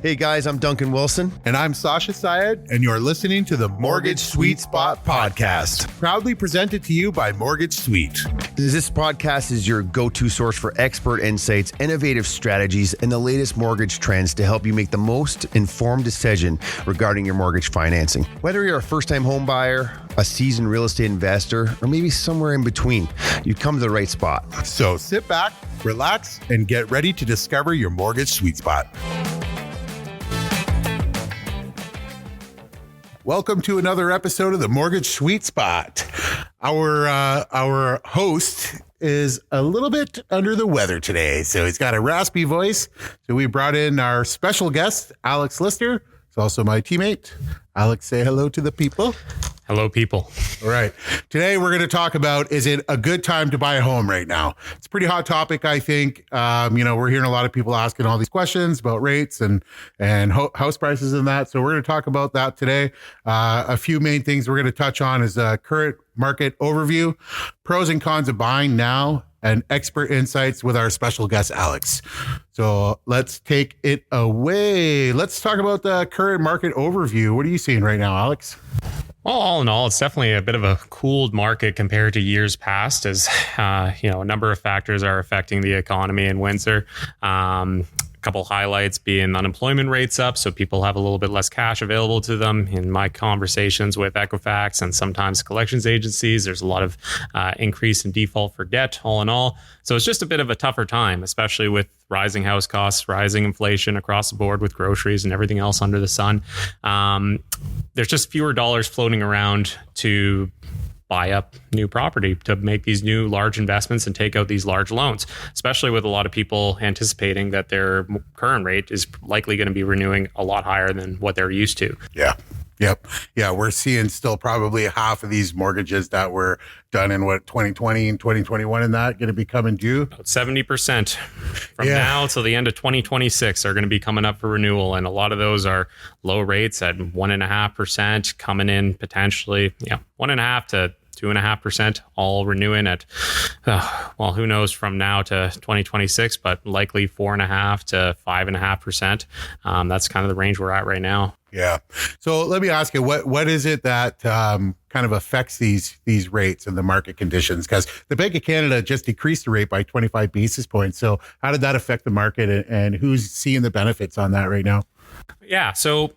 Hey guys, I'm Duncan Wilson. And I'm Syed, and you're listening to the Mortgage Sweet Spot Podcast, proudly presented to you by Mortgage Sweet. This podcast is your go-to source for expert insights, innovative strategies, and the latest mortgage trends to help you make the most informed decision regarding your mortgage financing. Whether you're a first-time home buyer, a seasoned real estate investor, or maybe somewhere in between, you've come to the right spot. So sit back, relax, and get ready to discover your mortgage sweet spot. Welcome to another episode of the Mortgage Sweet Spot. Our host is a little bit under the weather today, so he's got a raspy voice. So we brought in our special guest, Alex Lister. He's also my teammate. Alex, say hello to the people. Hello, people. All right. Today, we're going to talk about, is it a good time to buy a home right now? It's a pretty hot topic, I think. We're hearing a lot of people asking all these questions about rates and house prices and that. So we're going to talk about that today. A few main things we're going to touch on is current market overview, pros and cons of buying now, and expert insights with our special guest, Alex. So let's take it away. Let's talk about the current market overview. What are you seeing right now, Alex? Well, all in all, it's definitely a bit of a cooled market compared to years past, as a number of factors are affecting the economy in Windsor. A couple highlights being unemployment rates up, so people have a little bit less cash available to them. In my conversations with Equifax and sometimes collections agencies, there's a lot of increase in default for debt, all in all. So it's just a bit of a tougher time, especially with rising house costs, rising inflation across the board with groceries and everything else under the sun. There's just fewer dollars floating around to buy up new property, to make these new large investments and take out these large loans, especially with a lot of people anticipating that their current rate is likely going to be renewing a lot higher than what they're used to. Yeah. Yep. Yeah. We're seeing still probably half of these mortgages that were done in 2020 and 2021 and that going to be coming due. About 70% from now till the end of 2026 are going to be coming up for renewal. And a lot of those are low rates at 1.5% coming in potentially, 1.5 to 2.5%, all renewing at, who knows from now to 2026, but likely 4.5 to 5.5%. That's kind of the range we're at right now. Yeah. So let me ask you, what is it that kind of affects these rates and the market conditions? Because the Bank of Canada just decreased the rate by 25 basis points. So how did that affect the market, and who's seeing the benefits on that right now? Yeah, so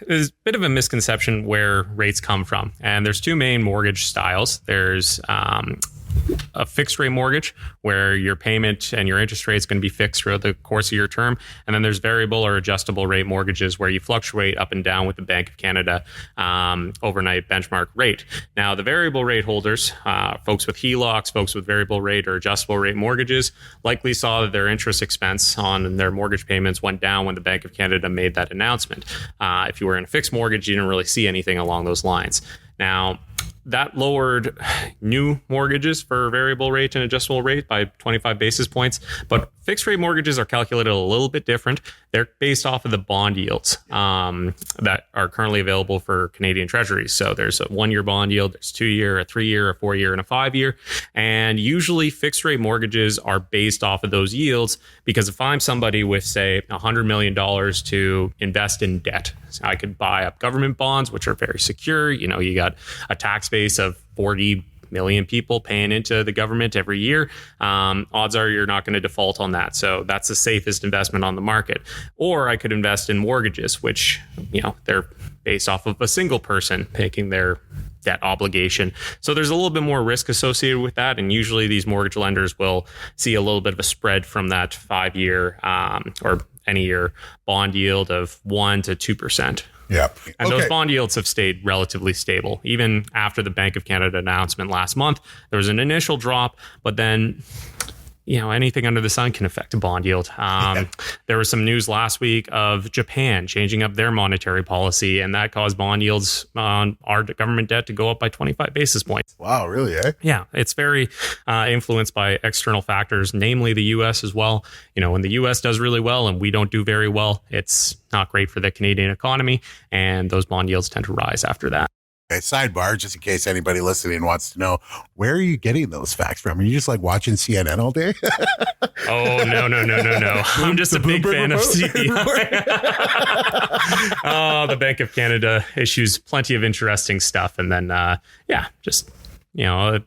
there's a bit of a misconception where rates come from. And there's two main mortgage styles. There's a fixed rate mortgage where your payment and your interest rate is going to be fixed throughout the course of your term. And then there's variable or adjustable rate mortgages where you fluctuate up and down with the Bank of Canada overnight benchmark rate. Now, the variable rate holders, folks with HELOCs, folks with variable rate or adjustable rate mortgages, likely saw that their interest expense on their mortgage payments went down when the Bank of Canada made that announcement. If you were in a fixed mortgage, you didn't really see anything along those lines. Now, that lowered new mortgages for variable rate and adjustable rate by 25 basis points. But fixed rate mortgages are calculated a little bit different. They're based off of the bond yields that are currently available for Canadian treasuries. So there's a 1-year bond yield, there's 2-year, a 3-year, a 4-year, and a 5-year. And usually fixed rate mortgages are based off of those yields, because if I'm somebody with, say, $100 million to invest in debt, so I could buy up government bonds, which are very secure. You got a tax base of 40 million people paying into the government every year. Odds are you're not going to default on that. So that's the safest investment on the market. Or I could invest in mortgages, which, they're based off of a single person making their debt obligation. So there's a little bit more risk associated with that. And usually these mortgage lenders will see a little bit of a spread from that 5-year or any year bond yield of 1% to 2%. Yeah. And those bond yields have stayed relatively stable. Even after the Bank of Canada announcement last month, there was an initial drop, but then anything under the sun can affect a bond yield. There was some news last week of Japan changing up their monetary policy, and that caused bond yields on our government debt to go up by 25 basis points. Wow, really, eh? Yeah, it's very influenced by external factors, namely the U.S. as well. When the U.S. does really well and we don't do very well, it's not great for the Canadian economy, and those bond yields tend to rise after that. Okay, sidebar, just in case anybody listening wants to know, where are you getting those facts from? Are you just like watching CNN all day? Oh, no. I'm just a big fan of CPI. Oh, the Bank of Canada issues plenty of interesting stuff. And then, just, a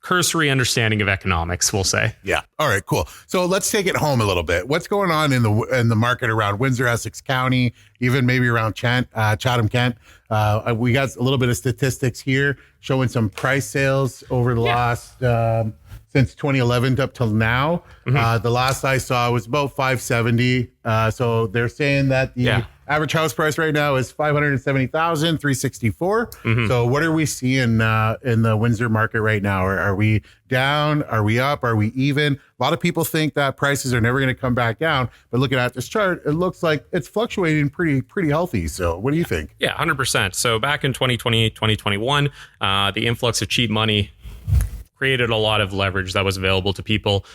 cursory understanding of economics, we'll say. Yeah. All right, cool. So let's take it home a little bit. What's going on in the market around Windsor, Essex County, even maybe around Chatham, Kent? We got a little bit of statistics here showing some price sales over the last since 2011 up till now. The last I saw was about 570. So they're saying that the average house price right now is $570,364. So what are we seeing in the Windsor market right now? Are we down? Are we up? Are we even? A lot of people think that prices are never going to come back down, but looking at this chart, it looks like it's fluctuating pretty healthy. So what do you think? Yeah, 100%. So back in 2020, 2021, the influx of cheap money created a lot of leverage that was available to people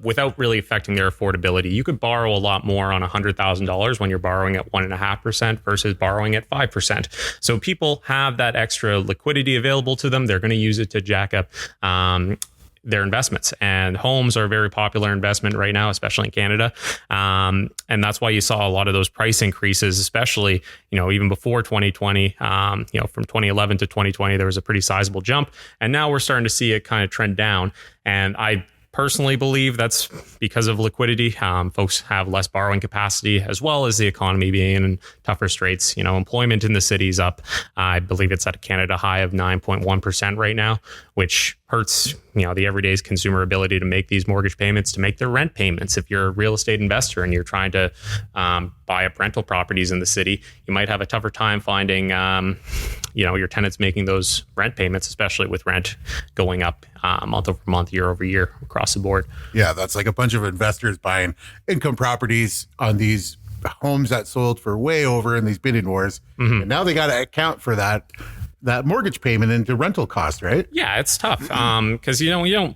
without really affecting their affordability. You could borrow a lot more on $100,000 when you're borrowing at 1.5% versus borrowing at 5%. So people have that extra liquidity available to them. They're going to use it to jack up their investments, and homes are a very popular investment right now, especially in Canada. And that's why you saw a lot of those price increases, especially, even before 2020, from 2011 to 2020, there was a pretty sizable jump. And now we're starting to see it kind of trend down. And I personally believe that's because of liquidity. Folks have less borrowing capacity, as well as the economy being in tougher straits. Employment in the city's up. I believe it's at a Canada high of 9.1% right now, which hurts, the everyday's consumer ability to make these mortgage payments, to make their rent payments. If you're a real estate investor and you're trying to buy up rental properties in the city, you might have a tougher time finding, your tenants making those rent payments, especially with rent going up month over month, year over year across the board. Yeah, that's like a bunch of investors buying income properties on these homes that sold for way over in these bidding wars. And now they got to account for that mortgage payment into rental cost, right? Yeah, it's tough because I don't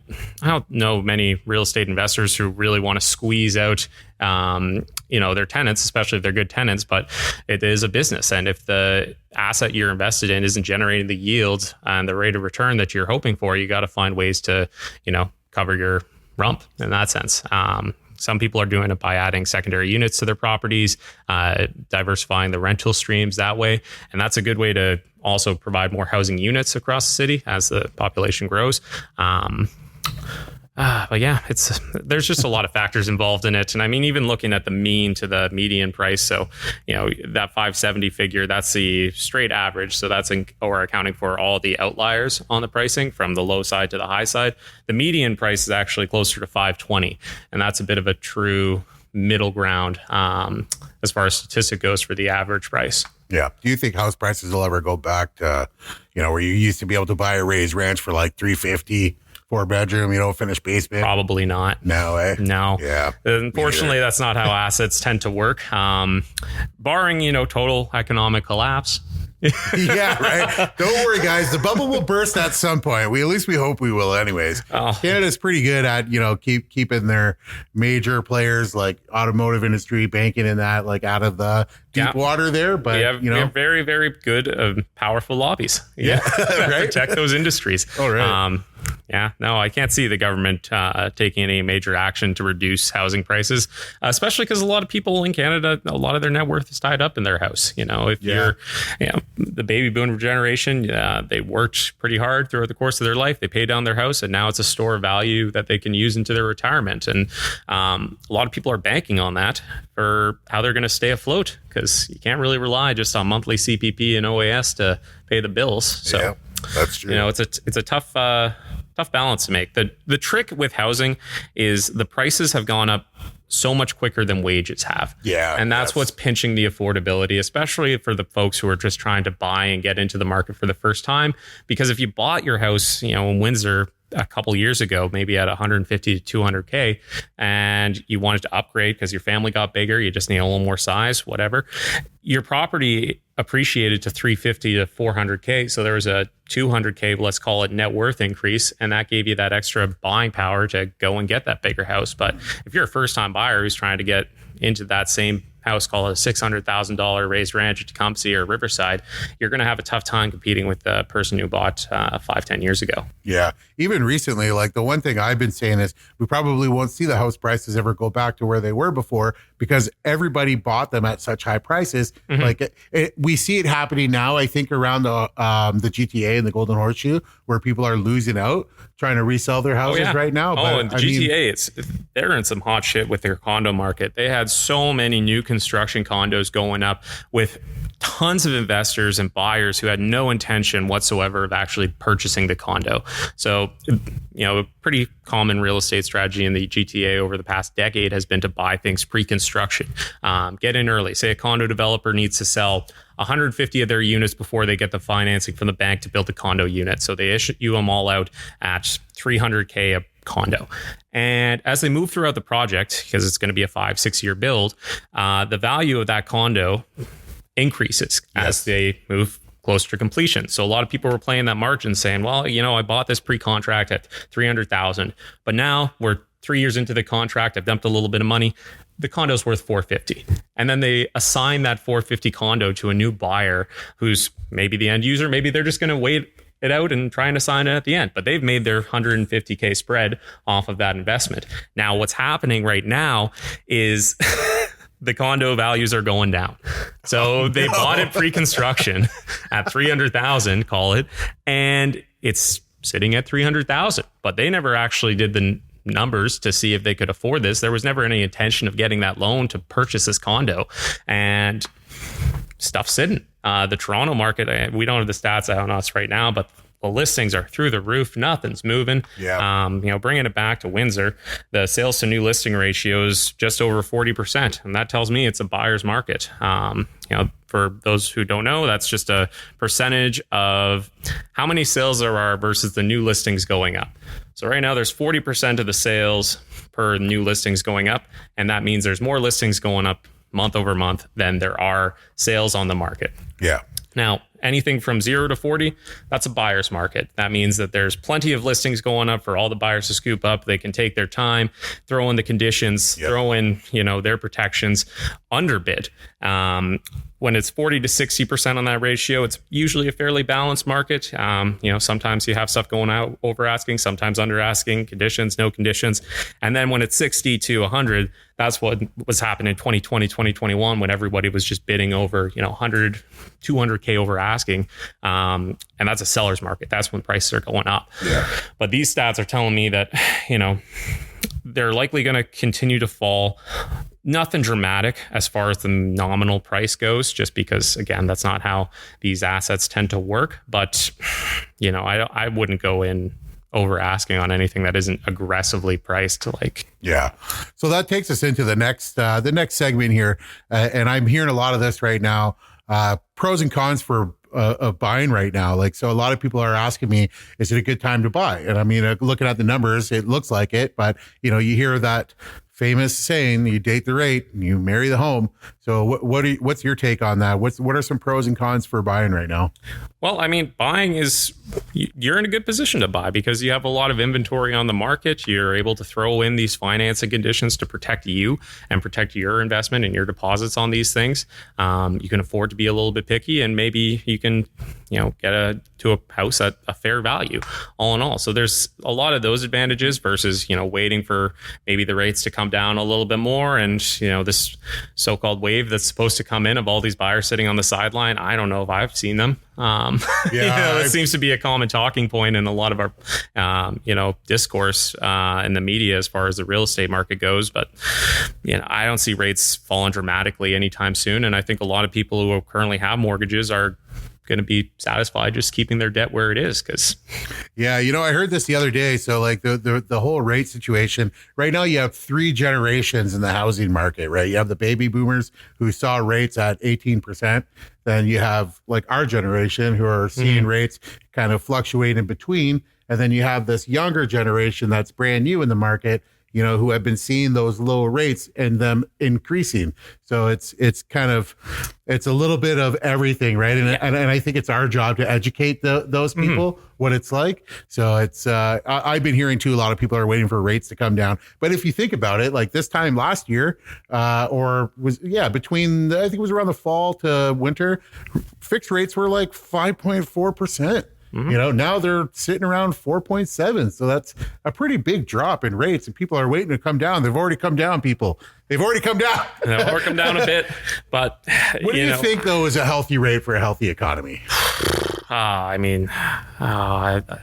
know many real estate investors who really want to squeeze out their tenants, especially if they're good tenants. But it is a business, and if the asset you're invested in isn't generating the yield and the rate of return that you're hoping for, you got to find ways to cover your rump in that sense. Some people are doing it by adding secondary units to their properties, diversifying the rental streams that way. And that's a good way to also provide more housing units across the city as the population grows. But yeah, there's just a lot of factors involved in it. And I mean, even looking at the mean to the median price. So, that 570 figure, that's the straight average. So that's accounting for all the outliers on the pricing from the low side to the high side. The median price is actually closer to 520. And that's a bit of a true middle ground as far as statistic goes for the average price. Yeah. Do you think house prices will ever go back to, where you used to be able to buy a raised ranch for like $350? 4-bedroom, finished basement? Probably not. No, eh? No. Yeah. Unfortunately, that's not how assets tend to work. Barring, total economic collapse. Yeah, right. Don't worry, guys. The bubble will burst at some point. We hope we will anyways. Canada's pretty good at, keeping their major players like automotive industry, banking and that, like out of the deep water there. But we have very, very good, powerful lobbies. Yeah. Right. Protect those industries. All right. Yeah, no, I can't see the government taking any major action to reduce housing prices, especially because a lot of people in Canada, a lot of their net worth is tied up in their house. If you're the baby boomer generation, they worked pretty hard throughout the course of their life. They paid down their house, and now it's a store of value that they can use into their retirement. And a lot of people are banking on that for how they're going to stay afloat, because you can't really rely just on monthly CPP and OAS to pay the bills. So yeah, that's true. It's a tough balance to make. The trick with housing is the prices have gone up so much quicker than wages have. Yeah. And that's what's pinching the affordability, especially for the folks who are just trying to buy and get into the market for the first time. Because if you bought your house, in Windsor a couple years ago, maybe at 150 to 200K, and you wanted to upgrade because your family got bigger, you just need a little more size, whatever, your property appreciated to 350 to 400K. So there was a 200K, let's call it, net worth increase. And that gave you that extra buying power to go and get that bigger house. But if you're a first time buyer who's trying to get into that same house, call it a $600,000 raised ranch at Tecumseh or Riverside, you're going to have a tough time competing with the person who bought 5-10 years ago. Yeah. Even recently, like the one thing I've been saying is we probably won't see the house prices ever go back to where they were before because everybody bought them at such high prices. Mm-hmm. Like we see it happening now, I think, around the GTA and the Golden Horseshoe, where people are losing out trying to resell their houses right now. And the GTA, they're in some hot shit with their condo market. They had so many new construction condos going up with tons of investors and buyers who had no intention whatsoever of actually purchasing the condo. So, a pretty common real estate strategy in the GTA over the past decade has been to buy things pre-construction. Get in early. Say a condo developer needs to sell 150 of their units before they get the financing from the bank to build a condo unit. So they issue them all out at $300K a condo. And as they move throughout the project, because it's going to be a 5-6 year build, the value of that condo increases as they move closer to completion. So a lot of people were playing that margin saying, well, I bought this pre-contract at $300,000, but now we're 3 years into the contract. I've dumped a little bit of money. The condo's worth $450. And then they assign that $450 condo to a new buyer who's maybe the end user. Maybe they're just going to wait it out and try and assign it at the end, but they've made their $150K spread off of that investment. Now, what's happening right now is the condo values are going down. So they bought it pre-construction at $300,000, call it, and it's sitting at $300,000, but they never actually did the numbers to see if they could afford this. There was never any intention of getting that loan to purchase this condo, and stuff's sitting. The Toronto market, we don't have the stats on us right now, but the listings are through the roof. Nothing's moving. Yeah. Bringing it back to Windsor, the sales to new listing ratio is just over 40%. And that tells me it's a buyer's market. For those who don't know, that's just a percentage of how many sales there are versus the new listings going up. So right now there's 40% of the sales per new listings going up. And that means there's more listings going up month over month than there are sales on the market. Yeah. Now, anything from 0 to 40, that's a buyer's market. That means that there's plenty of listings going up for all the buyers to scoop up. They can take their time, throw in the conditions, throw in, their protections, underbid. When it's 40 to 60% on that ratio, it's usually a fairly balanced market. Sometimes you have stuff going out over asking, sometimes under asking, conditions, no conditions. And then when it's 60 to 100, that's what was happening in 2020, 2021, when everybody was just bidding over, 100, 200K over asking. And that's a seller's market. That's when prices are going up. Yeah. But these stats are telling me that, they're likely going to continue to fall. Nothing dramatic as far as the nominal price goes, just because, again, that's not how these assets tend to work. But, I wouldn't go in over asking on anything that isn't aggressively priced. Yeah. So that takes us into the next segment here. And I'm hearing a lot of this right now. Pros and cons for of buying right now. So a lot of people are asking me, is it a good time to buy? And I mean, looking at the numbers, it looks like it, but you hear that famous saying, you date the rate and you marry the home. So what's your take on that? What are some pros and cons for buying right now? Well, I mean, buying is, you're in a good position to buy because you have a lot of inventory on the market. You're able to throw in these financing conditions to protect you and protect your investment and your deposits on these things. You can afford to be a little bit picky, and maybe you can, get to a house at a fair value, all in all. So there's a lot of those advantages versus, waiting for maybe the rates to come down a little bit more. And, this so-called wave that's supposed to come in of all these buyers sitting on the sideline. I don't know if I've seen them. That seems to be a common talking point in a lot of our, discourse in the media as far as the real estate market goes. But, I don't see rates falling dramatically anytime soon. And I think a lot of people who currently have mortgages are going to be satisfied just keeping their debt where it is. I heard this the other day. So the whole rate situation right now, you have 3 generations in the housing market, right? You have the baby boomers who saw rates at 18%. Then you have our generation who are seeing rates kind of fluctuate in between. And then you have this younger generation that's brand new in the market, who have been seeing those low rates and them increasing. So it's a little bit of everything, right? And I think it's our job to educate those people what it's like. So it's I've been hearing too, a lot of people are waiting for rates to come down. But if you think about it, like this time last year, between I think it was around the fall to winter, fixed rates were like 5.4%. Now they're sitting around 4.7. So that's a pretty big drop in rates, and people are waiting to come down. They've already come down, people. They've already come down. They'll come down a bit. But what do you think, though, is a healthy rate for a healthy economy? I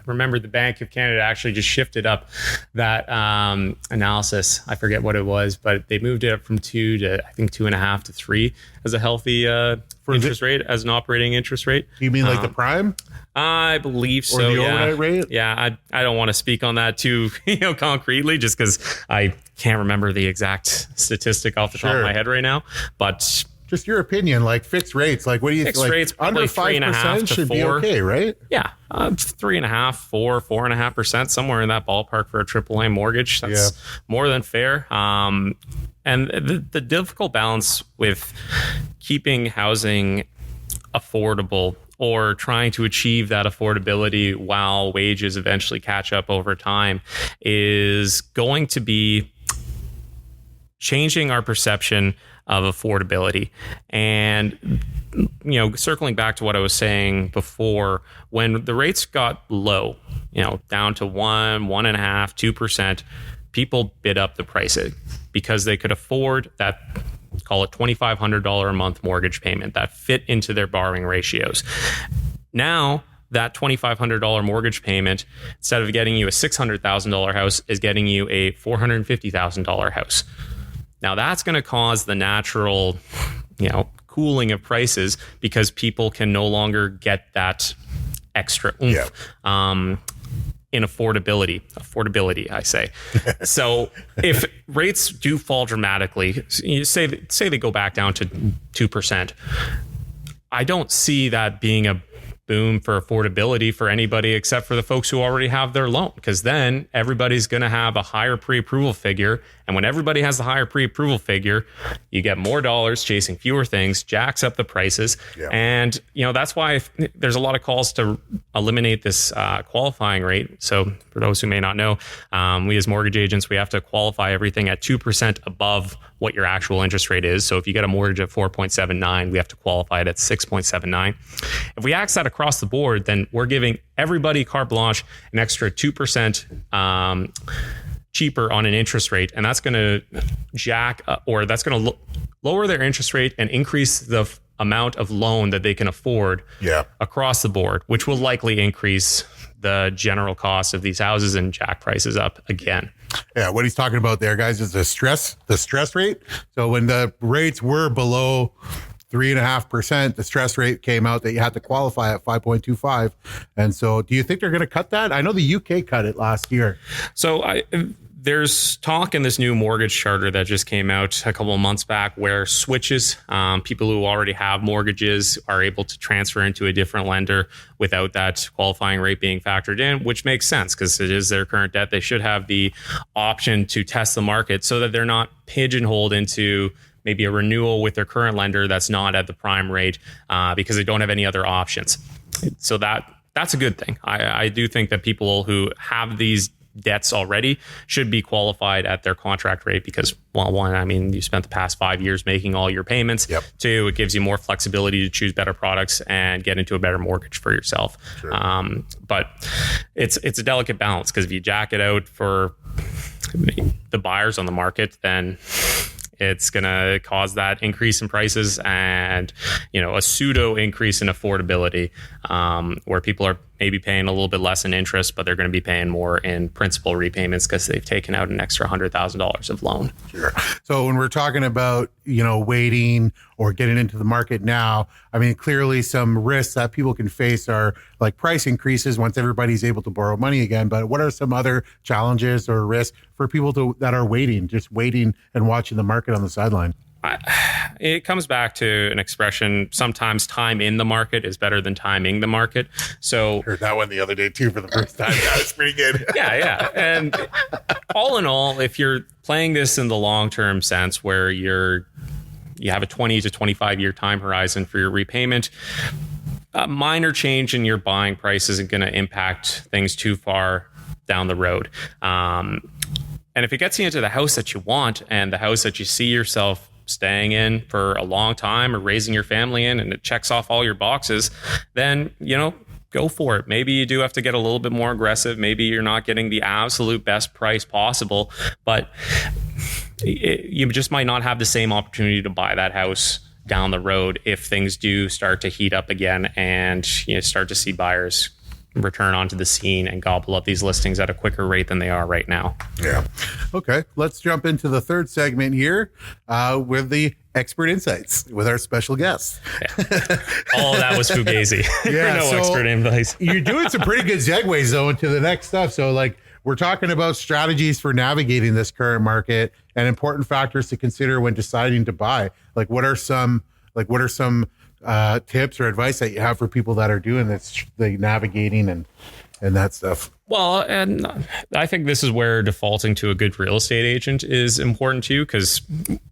remember the Bank of Canada actually just shifted up that analysis. I forget what it was, but they moved it up from 2 to I think 2.5 to 3 as a healthy interest rate, as an operating interest rate. You mean like the prime? I believe so. Or the overnight rate? Yeah, I don't want to speak on that too concretely, just because I can't remember the exact statistic off the top of my head right now. But just your opinion, like fixed rates, like what do you think? Fixed rates under 5% should 4. be okay, right? Yeah, 3.5, 4.5%, somewhere in that ballpark for a AAA mortgage. That's more than fair. And the difficult balance with keeping housing affordable, or trying to achieve that affordability while wages eventually catch up over time, is going to be changing our perception of affordability. And, circling back to what I was saying before, when the rates got low, down to 1.5%, 2%, people bid up the pricing because they could afford that, call it $2,500 a month mortgage payment that fit into their borrowing ratios. Now, that $2,500 mortgage payment, instead of getting you a $600,000 house, is getting you a $450,000 house. Now, that's going to cause the natural, cooling of prices, because people can no longer get that extra oomph. In affordability, I say. So if rates do fall dramatically, you say they go back down to 2%, I don't see that being a boom for affordability for anybody except for the folks who already have their loan, because then everybody's going to have a higher pre-approval figure. And when everybody has the higher pre-approval figure, you get more dollars chasing fewer things, jacks up the prices. And, that's why there's a lot of calls to eliminate this qualifying rate. So for those who may not know, we as mortgage agents, we have to qualify everything at 2% above what your actual interest rate is. So if you get a mortgage at 4.79, we have to qualify it at 6.79. If we axe that across the board, then we're giving everybody carte blanche, an extra 2% cheaper on an interest rate, and that's going to that's going to lower their interest rate and increase the amount of loan that they can afford across the board, which will likely increase the general cost of these houses and jack prices up again. Yeah, what he's talking about there, guys, is the stress rate. So when the rates were below 3.5%, the stress rate came out that you had to qualify at 5.25. And so do you think they're going to cut that? I know the UK cut it last year. So there's talk in this new mortgage charter that just came out a couple of months back where switches, people who already have mortgages are able to transfer into a different lender without that qualifying rate being factored in, which makes sense because it is their current debt. They should have the option to test the market so that they're not pigeonholed into maybe a renewal with their current lender that's not at the prime rate because they don't have any other options. So that's a good thing. I do think that people who have these debts already should be qualified at their contract rate because, well, one, I mean, you spent the past 5 years making all your payments. Two, it gives you more flexibility to choose better products and get into a better mortgage for yourself. But it's a delicate balance because if you jack it out for the buyers on the market, then it's going to cause that increase in prices and, a pseudo increase in affordability where people are maybe paying a little bit less in interest, but they're going to be paying more in principal repayments because they've taken out an extra $100,000 of loan. Sure. So when we're talking about, waiting or getting into the market now, I mean, clearly some risks that people can face are like price increases once everybody's able to borrow money again. But what are some other challenges or risks for people that are just waiting and watching the market on the sideline? It comes back to an expression. Sometimes time in the market is better than timing the market. So Heard that one the other day too for the first time. That was pretty good. yeah. And all in all, if you're playing this in the long-term sense where you have a 20 to 25 year time horizon for your repayment, a minor change in your buying price isn't going to impact things too far down the road. And if it gets you into the house that you want and the house that you see yourself staying in for a long time or raising your family in, and it checks off all your boxes, then, go for it. Maybe you do have to get a little bit more aggressive. Maybe you're not getting the absolute best price possible, but you just might not have the same opportunity to buy that house down the road if things do start to heat up again and start to see buyers return onto the scene and gobble up these listings at a quicker rate than they are right now. Yeah. Okay. Let's jump into the third segment here with the expert insights with our special guest. Yeah. All of that was fugazi. Yeah, No expert advice. You're doing some pretty good segues though into the next stuff. So we're talking about strategies for navigating this current market and important factors to consider when deciding to buy. What are some tips or advice that you have for people that are doing this, navigating and that stuff? Well, and I think this is where defaulting to a good real estate agent is important too, because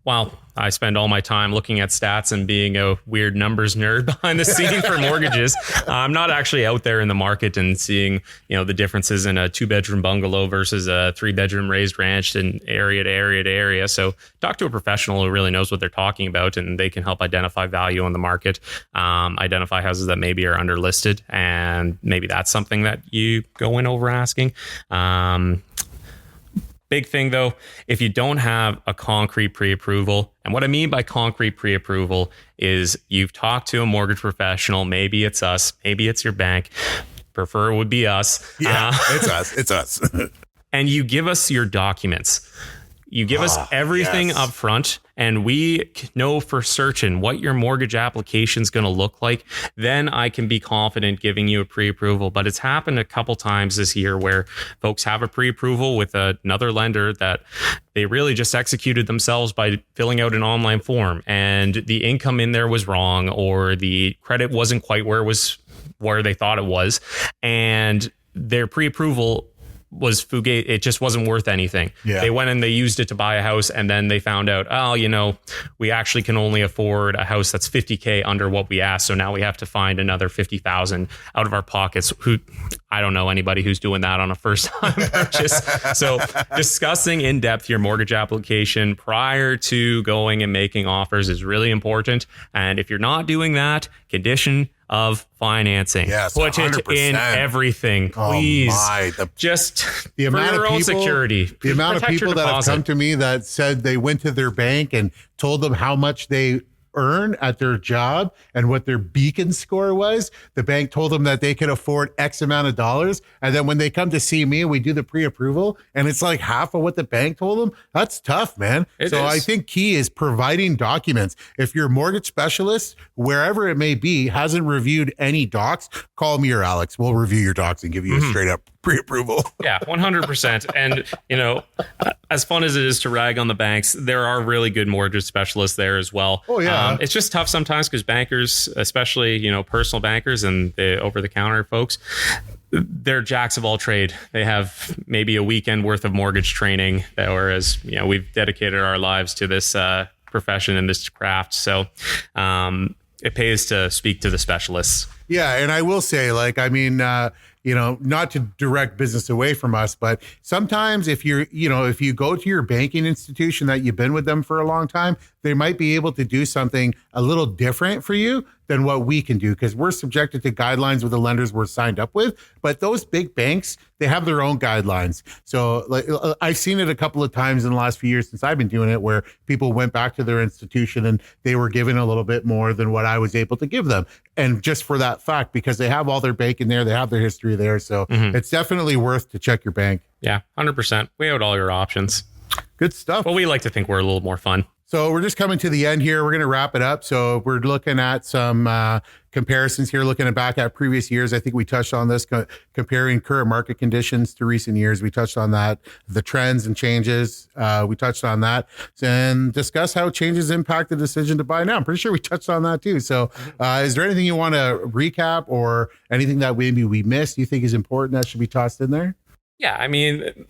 while I spend all my time looking at stats and being a weird numbers nerd behind the scene for mortgages, I'm not actually out there in the market and seeing, the differences in a 2-bedroom bungalow versus a 3-bedroom raised ranch and area to area to area. So talk to a professional who really knows what they're talking about, and they can help identify value on the market, identify houses that maybe are underlisted, and maybe that's something that you go in over asking. Big thing though, if you don't have a concrete pre-approval, and what I mean by concrete pre-approval is you've talked to a mortgage professional, maybe it's us, maybe it's your bank, prefer it would be us. Yeah, it's us. And you give us your documents. You give us everything up front, and we know for certain what your mortgage application is going to look like. Then I can be confident giving you a pre-approval. But it's happened a couple times this year where folks have a pre-approval with another lender that they really just executed themselves by filling out an online form, and the income in there was wrong, or the credit wasn't quite where they thought it was, and their pre-approval was fugate. It just wasn't worth anything. Yeah. They went and they used it to buy a house, and then they found out, we actually can only afford a house that's $50,000 under what we asked. So now we have to find another $50,000 out of our pockets. I don't know anybody who's doing that on a first time purchase. So discussing in depth your mortgage application prior to going and making offers is really important. And if you're not doing that, condition of financing. Yes, put 100%. it in everything, please. Just the amount for your of own people, security. The amount of Protect your people that have deposit. come to me that said they went to their bank and told them how much they earn at their job and what their beacon score was. The bank told them that they could afford X amount of dollars. And then when they come to see me, we do the pre-approval and it's like half of what the bank told them. That's tough, man. It so is. I think key is providing documents. If your mortgage specialist, wherever it may be, hasn't reviewed any docs, call me or Alex. We'll review your docs and give you a straight up pre-approval. Yeah, 100%. And, as fun as it is to rag on the banks, there are really good mortgage specialists there as well. Oh, yeah. It's just tough sometimes because bankers, especially, personal bankers and the over-the-counter folks, they're jacks of all trade. They have maybe a weekend worth of mortgage training, whereas, we've dedicated our lives to this profession and this craft. So it pays to speak to the specialists. Yeah. And I will say, not to direct business away from us, but sometimes if you go to your banking institution that you've been with them for a long time, they might be able to do something a little different for you than what we can do because we're subjected to guidelines with the lenders we're signed up with. But those big banks, they have their own guidelines. So I've seen it a couple of times in the last few years since I've been doing it where people went back to their institution and they were given a little bit more than what I was able to give them. And just for that fact, because they have all their banking there, they have their history there. So it's definitely worth to check your bank. Yeah, 100%. Weigh out all your options. Good stuff. Well, we like to think we're a little more fun. So we're just coming to the end here. We're going to wrap it up. So we're looking at some comparisons here, looking back at previous years. I think we touched on this, comparing current market conditions to recent years. We touched on that, the trends and changes. We touched on that and discuss how changes impact the decision to buy now. I'm pretty sure we touched on that too. So is there anything you want to recap or anything that maybe we missed you think is important that should be tossed in there? Yeah, I mean,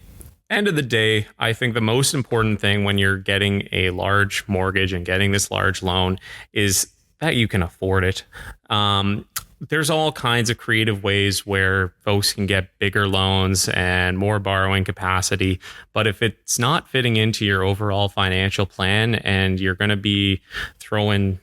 end of the day, I think the most important thing when you're getting a large mortgage and getting this large loan is that you can afford it. There's all kinds of creative ways where folks can get bigger loans and more borrowing capacity. But if it's not fitting into your overall financial plan and you're going to be throwing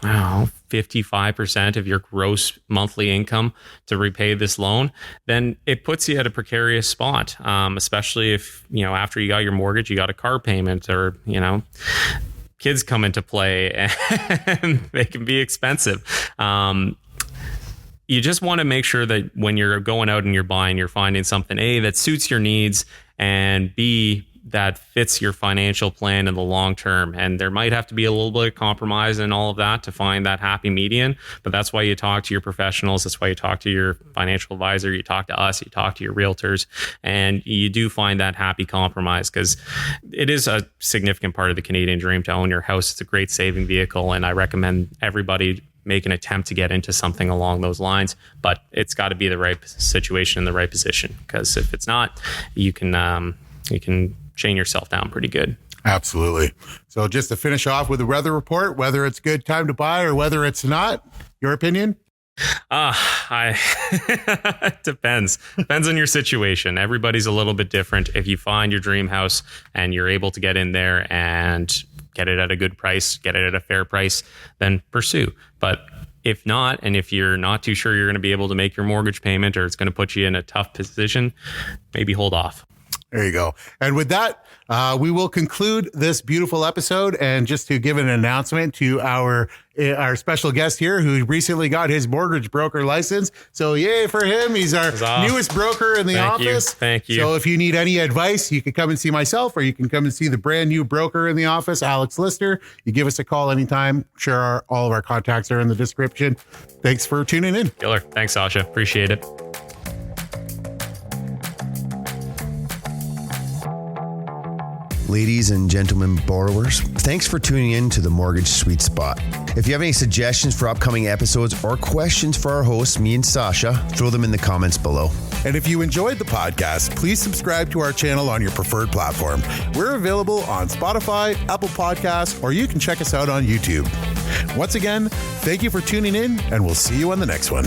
55% of your gross monthly income to repay this loan, then it puts you at a precarious spot. Especially if, after you got your mortgage, you got a car payment or, kids come into play and they can be expensive. You just want to make sure that when you're going out and you're buying, you're finding something, A, that suits your needs, and B, that fits your financial plan in the long term. And there might have to be a little bit of compromise and all of that to find that happy median. But that's why you talk to your professionals. That's why you talk to your financial advisor. You talk to us. You talk to your realtors. And you do find that happy compromise, because it is a significant part of the Canadian dream to own your house. It's a great saving vehicle. And I recommend everybody make an attempt to get into something along those lines. But it's got to be the right situation in the right position. Because if it's not, you can chain yourself down pretty good. Absolutely. So just to finish off with the weather report, whether it's a good time to buy or whether it's not, your opinion? It depends. Depends on your situation. Everybody's a little bit different. If you find your dream house and you're able to get in there and get it at a good price, get it at a fair price, then pursue. But if not, and if you're not too sure you're going to be able to make your mortgage payment or it's going to put you in a tough position, maybe hold off. There you go. And with that, we will conclude this beautiful episode. And just to give an announcement to our special guest here, who recently got his mortgage broker license. So yay for him. He's our newest broker in the office. Thank you. So if you need any advice, you can come and see myself, or you can come and see the brand new broker in the office, Alex Lister. You give us a call anytime. Sure, all of our contacts are in the description. Thanks for tuning in. Killer. Thanks, Sasha. Appreciate it. Ladies and gentlemen borrowers, thanks for tuning in to the Mortgage Sweet Spot. If you have any suggestions for upcoming episodes or questions for our hosts, me and Sasha, throw them in the comments below. And if you enjoyed the podcast, please subscribe to our channel on your preferred platform. We're available on Spotify, Apple Podcasts, or you can check us out on YouTube. Once again, thank you for tuning in, and we'll see you on the next one.